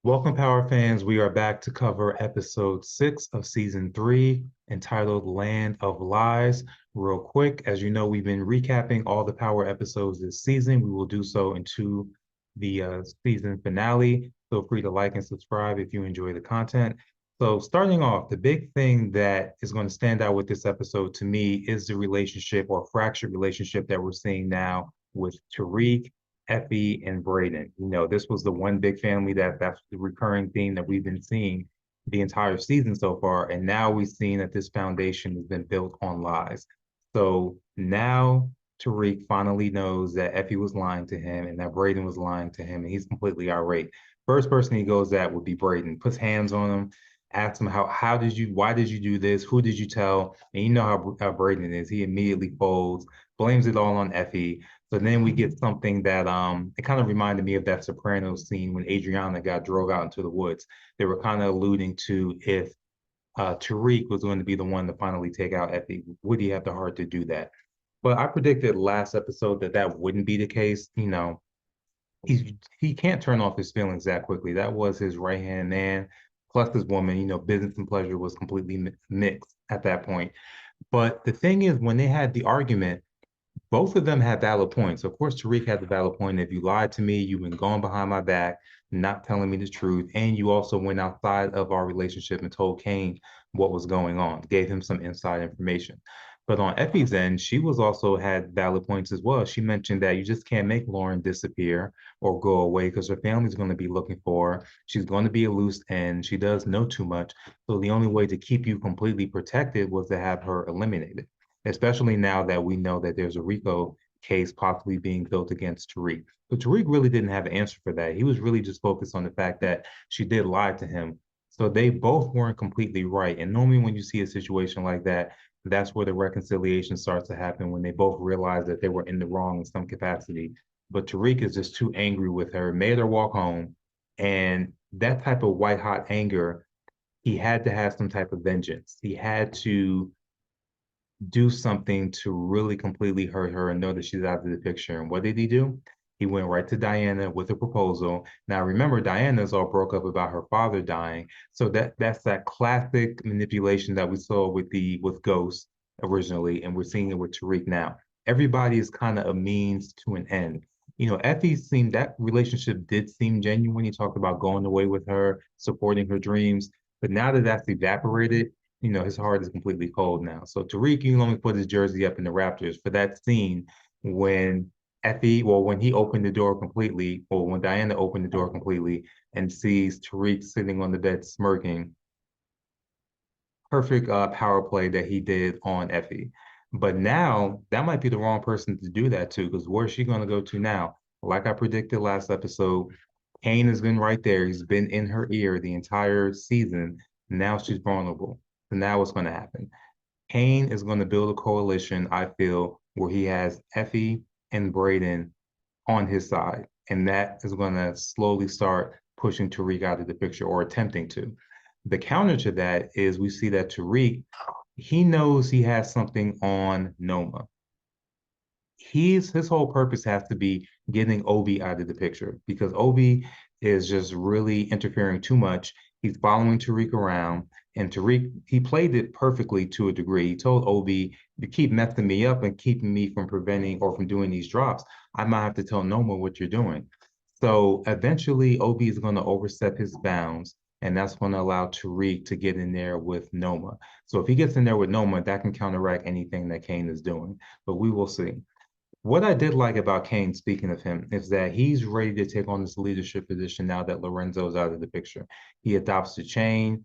Welcome, Power fans. We are back to cover episode 6 of season 3, entitled Land of Lies. Real quick, as you know, we've been recapping all the Power episodes this season. We will do so into the season finale. Feel free to like and subscribe if you enjoy the content. So, starting off, the big thing that is going to stand out with this episode to me is the relationship or fractured relationship that we're seeing now with Tariq, Effie, and Braden. This was the one big family that's the recurring theme that we've been seeing the entire season so far. And now we've seen that this foundation has been built on lies. So now Tariq finally knows that Effie was lying to him and that Braden was lying to him, and he's completely irate. First person he goes at would be Braden, puts hands on him, asks him why did you do this? Who did you tell? And you know how Braden is. He immediately folds, blames it all on Effie. So then we get something that it kind of reminded me of that Sopranos scene when Adriana got drove out into the woods. They were kind of alluding to if Tariq was going to be the one to finally take out Effie, would he have the heart to do that? But I predicted last episode that that wouldn't be the case. He can't turn off his feelings that quickly. That was his right hand man, plus his woman. Business and pleasure was completely mixed at that point. But the thing is, when they had the argument, both of them had valid points. Of course, Tariq had the valid point. If you lied to me, you've been going behind my back, not telling me the truth, and you also went outside of our relationship and told Kane what was going on, gave him some inside information. But on Effie's end, she was also had valid points as well. She mentioned that you just can't make Lauren disappear or go away because her family's going to be looking for her. She's going to be a loose end. She does know too much. So the only way to keep you completely protected was to have her eliminated, especially now that we know that there's a RICO case possibly being built against Tariq. But Tariq really didn't have an answer for that. He was really just focused on the fact that she did lie to him. So they both weren't completely right. And normally when you see a situation like that, that's where the reconciliation starts to happen, when they both realize that they were in the wrong in some capacity. But Tariq is just too angry with her, made her walk home. And that type of white hot anger, he had to have some type of vengeance. He had to do something to really completely hurt her and know that she's out of the picture. And what did he do? He went right to Diana with a proposal. Now remember, Diana's all broke up about her father dying. So that's that classic manipulation that we saw with Ghost originally, and we're seeing it with Tariq now. Everybody is kind of a means to an end. Effie seemed that relationship did seem genuine. He talked about going away with her, supporting her dreams. But now that that's evaporated, his heart is completely cold now. So Tariq, you can only put his jersey up in the Raptors for that scene when when he opened the door completely, or when Diana opened the door completely and sees Tariq sitting on the bed smirking. Perfect power play that he did on Effie. But now that might be the wrong person to do that to, because where's she going to go to now? Like I predicted last episode, Kane has been right there. He's been in her ear the entire season. Now she's vulnerable. So now what's going to happen? Kane is going to build a coalition, I feel, where he has Effie and Braden on his side. And that is going to slowly start pushing Tariq out of the picture, or attempting to. The counter to that is we see that Tariq, he knows he has something on Noma. His whole purpose has to be getting Obi out of the picture, because Obi is just really interfering too much. He's following Tariq around, and Tariq, he played it perfectly to a degree. He told Obi, you keep messing me up and keeping me from preventing or from doing these drops, I might have to tell Noma what you're doing. So eventually Obi is going to overstep his bounds, and that's going to allow Tariq to get in there with Noma. So if he gets in there with Noma, that can counteract anything that Kane is doing. But we will see. What I did like about Kane, speaking of him, is that he's ready to take on this leadership position now that Lorenzo's out of the picture. He adopts the chain.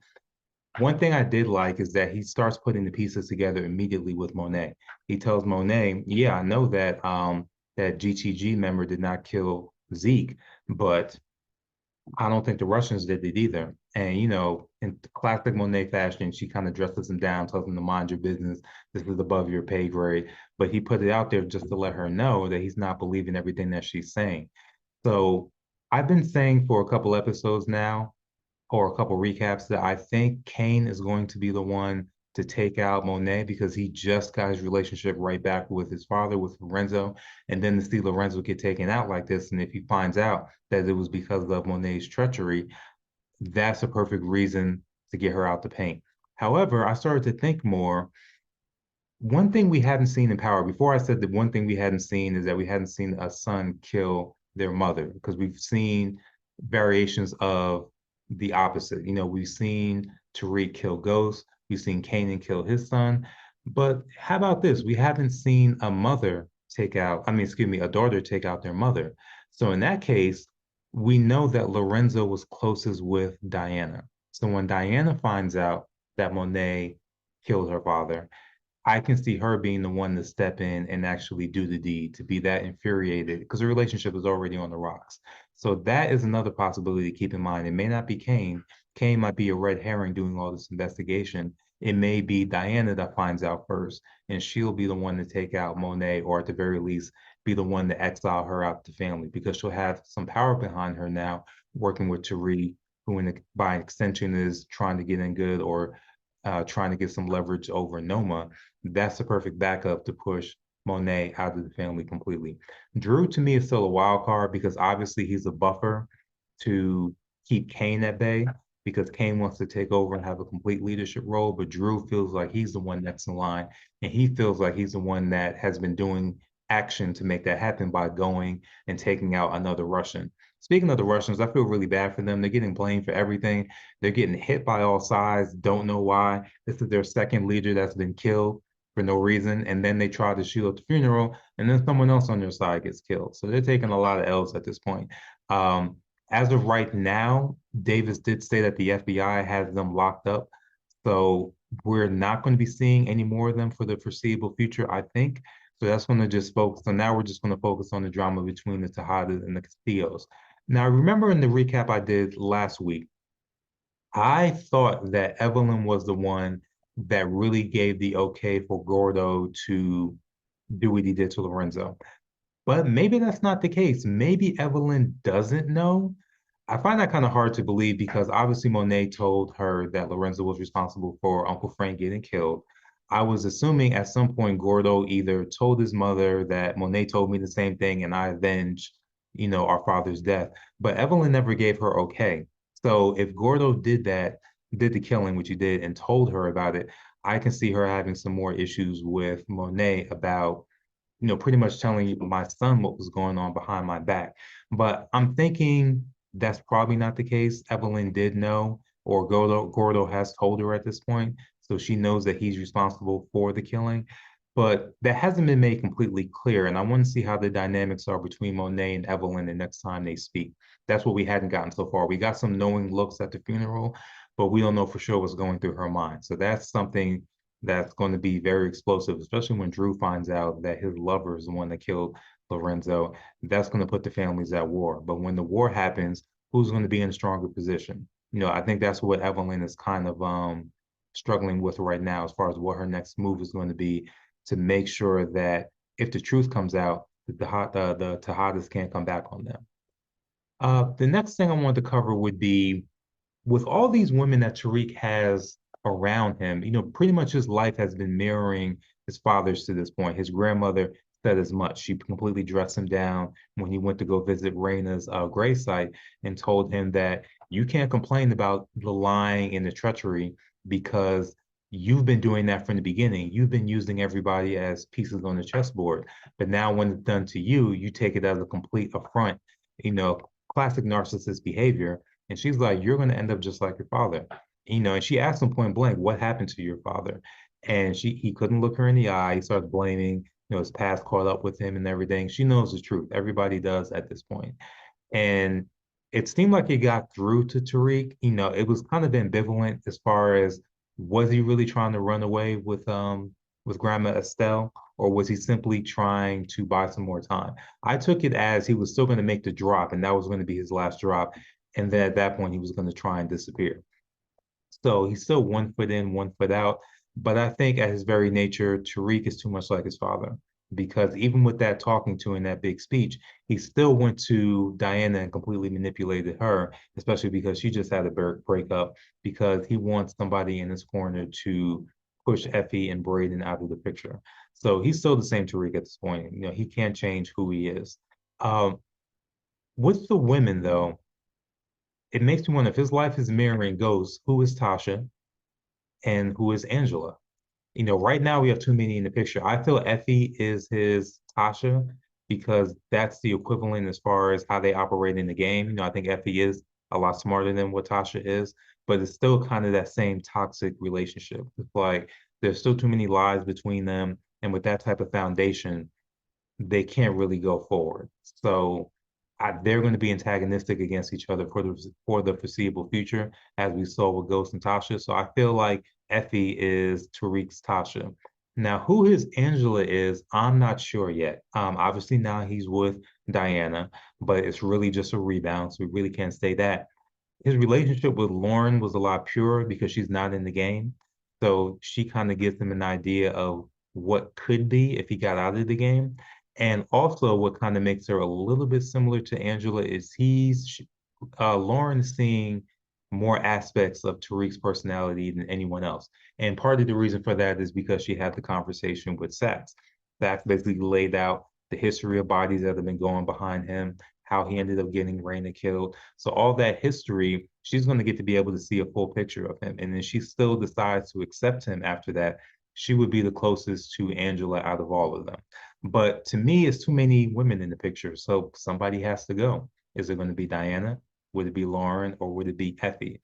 One thing I did like is that he starts putting the pieces together immediately with Monet. He tells Monet, yeah, I know that that GTG member did not kill Zeke, but I don't think the Russians did it either. And, in classic Monet fashion, she kind of dresses him down, tells him to mind your business. This is above your pay grade. But he put it out there just to let her know that he's not believing everything that she's saying. So I've been saying for a couple episodes now, or a couple recaps, that I think Kane is going to be the one to take out Monet, because he just got his relationship right back with his father, with Lorenzo. And then to see Lorenzo get taken out like this, and if he finds out that it was because of Monet's treachery, that's a perfect reason to get her out the paint. However, I started to think more. One thing we hadn't seen in Power, before I said that one thing we hadn't seen is that we hadn't seen a son kill their mother, because we've seen variations of the opposite. We've seen Tariq kill Ghost, we've seen Kanan kill his son. But how about this? We haven't seen a mother take out, I mean, excuse me, a daughter take out their mother. So in that case, we know that Lorenzo was closest with Diana. So when Diana finds out that Monet killed her father, I can see her being the one to step in and actually do the deed, to be that infuriated because the relationship is already on the rocks. So that is another possibility to keep in mind. It may not be Kane. Kane might be a red herring doing all this investigation. It may be Diana that finds out first, and she'll be the one to take out Monet, or at the very least, be the one to exile her out the family, because she'll have some power behind her now, working with Tariq, who by extension is trying to get in good, or trying to get some leverage over Noma. That's the perfect backup to push Monet out of the family completely. Drew, to me, is still a wild card because obviously he's a buffer to keep Kane at bay, because Kane wants to take over and have a complete leadership role, but Drew feels like he's the one next in line, and he feels like he's the one that has been doing action to make that happen by going and taking out another Russian. Speaking of the Russians, I feel really bad for them. They're getting blamed for everything. They're getting hit by all sides, don't know why. This is their second leader that's been killed for no reason. And then they try to shoot at the funeral, and then someone else on their side gets killed. So they're taking a lot of L's at this point. Um, as of right now, Davis did say that the FBI has them locked up. So we're not going to be seeing any more of them for the foreseeable future, I think. So that's going to just focus. So now we're just going to focus on the drama between the Tejadas and the Castillos. Now, remember in the recap I did last week, I thought that Evelyn was the one that really gave the okay for Gordo to do what he did to Lorenzo. But maybe that's not the case. Maybe Evelyn doesn't know. I find that kind of hard to believe because obviously Monet told her that Lorenzo was responsible for Uncle Frank getting killed. I was assuming at some point Gordo either told his mother that Monet told me the same thing and I avenged, our father's death. But Evelyn never gave her okay. So if Gordo did that, did the killing, which he did, and told her about it, I can see her having some more issues with Monet about pretty much telling my son what was going on behind my back. But I'm thinking that's probably not the case. Evelyn did know, or Gordo has told her at this point. So she knows that he's responsible for the killing. But that hasn't been made completely clear. And I want to see how the dynamics are between Monet and Evelyn the next time they speak. That's what we hadn't gotten so far. We got some knowing looks at the funeral, but we don't know for sure what's going through her mind. So that's something that's going to be very explosive, especially when Drew finds out that his lover is the one that killed Lorenzo. That's going to put the families at war. But when the war happens, who's going to be in a stronger position? I think that's what Evelyn is kind of struggling with right now, as far as what her next move is going to be, to make sure that if the truth comes out, the Tejadas can't come back on them. The next thing I wanted to cover would be, with all these women that Tariq has around him, pretty much his life has been mirroring his father's to this point. His grandmother said as much. She completely dressed him down when he went to go visit Raina's gravesite, and told him that you can't complain about the lying and the treachery because you've been doing that from the beginning. You've been using everybody as pieces on the chessboard. But now when it's done to you, you take it as a complete affront, classic narcissist behavior. And she's like, you're going to end up just like your father. And she asked him point blank, what happened to your father? And he couldn't look her in the eye. He started blaming, his past caught up with him and everything. She knows the truth. Everybody does at this point. And it seemed like it got through to Tariq. It was kind of ambivalent as far as, was he really trying to run away with Grandma Estelle, or was he simply trying to buy some more time? I took it as he was still going to make the drop, and that was going to be his last drop. And then at that point, he was going to try and disappear. So he's still 1 foot in, 1 foot out. But I think at his very nature, Tariq is too much like his father. Because even with that talking to in that big speech, he still went to Diana and completely manipulated her, especially because she just had a breakup, because he wants somebody in his corner to push Effie and Braden out of the picture. So he's still the same Tariq at this point. He can't change who he is. Um, with the women, though, it makes me wonder if his life is mirroring ghosts, who is Tasha and who is Angela? Right now we have too many in the picture. I feel Effie is his Tasha because that's the equivalent as far as how they operate in the game. I think Effie is a lot smarter than what Tasha is, but it's still kind of that same toxic relationship. It's like there's still too many lies between them. And with that type of foundation, they can't really go forward. So they're going to be antagonistic against each other for the foreseeable future, as we saw with Ghost and Tasha. So I feel like Effie is Tariq's Tasha. Now, who his Angela is, I'm not sure yet. Obviously now he's with Diana, but it's really just a rebound, so we really can't say that. His relationship with Lauren was a lot purer because she's not in the game. So she kind of gives him an idea of what could be if he got out of the game. And also, what kind of makes her a little bit similar to Angela is Lauren seeing more aspects of Tariq's personality than anyone else. And part of the reason for that is because she had the conversation with Sax. Sax basically laid out the history of bodies that have been going behind him, how he ended up getting Raina killed. So all that history, she's going to get to be able to see a full picture of him. And then she still decides to accept him after that. She would be the closest to Angela out of all of them. But to me, it's too many women in the picture. So somebody has to go. Is it going to be Diana? Would it be Lauren or would it be Effie?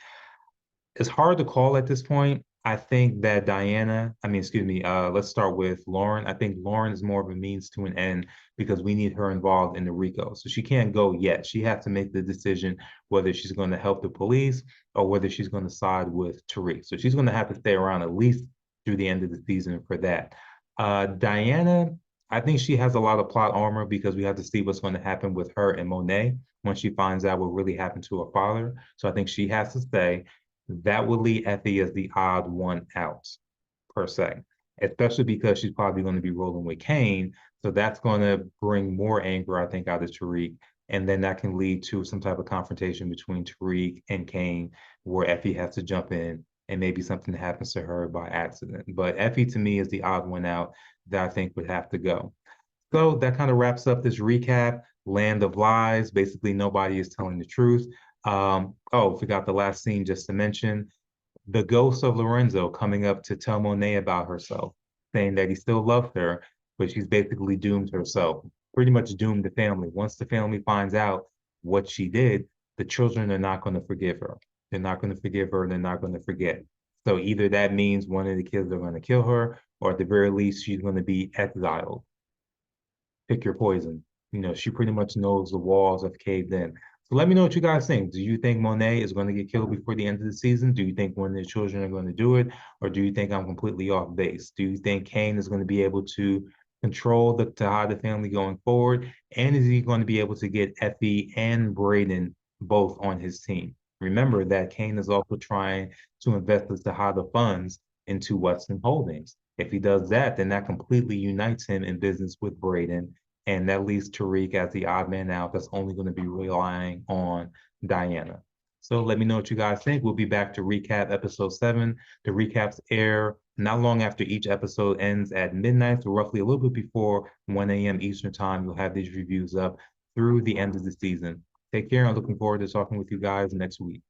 It's hard to call at this point. I think that let's start with Lauren. I think Lauren is more of a means to an end because we need her involved in the RICO. So she can't go yet. She has to make the decision whether she's going to help the police or whether she's going to side with Tariq. So she's going to have to stay around at least through the end of the season for that. Diana, I think she has a lot of plot armor because we have to see what's going to happen with her and Monet when she finds out what really happened to her father. So I think she has to stay. That would leave Effie as the odd one out, per se, especially because she's probably going to be rolling with Kane. So that's going to bring more anger, I think, out of Tariq. And then that can lead to some type of confrontation between Tariq and Kane, where Effie has to jump in and maybe something happens to her by accident. But Effie, to me, is the odd one out that I think would have to go. So that kind of wraps up this recap. Land of Lies. Basically, nobody is telling the truth. Forgot the last scene just to mention the ghost of Lorenzo coming up to tell Monet about herself, saying that he still loves her, but she's basically doomed herself, pretty much doomed the family. Once the family finds out what she did, the children are not going to forgive her. They're not going to forgive her. They're not going to forget. So either that means one of the kids are going to kill her, or at the very least, she's going to be exiled. Pick your poison. She pretty much knows the walls have caved in. So let me know what you guys think. Do you think Monet is going to get killed before the end of the season? Do you think one of the children are going to do it? Or do you think I'm completely off base? Do you think Kane is going to be able to control the Tejada family going forward? And is he going to be able to get Effie and Braden both on his team? Remember that Kane is also trying to invest the Tejada funds into Western Holdings. If he does that, then that completely unites him in business with Braden, and that leaves Tariq as the odd man out that's only going to be relying on Diana. So let me know what you guys think. We'll be back to recap episode 7. The recaps air not long after each episode ends at midnight, so roughly a little bit before 1 a.m. Eastern time. You'll have these reviews up through the end of the season. Take care. I'm looking forward to talking with you guys next week.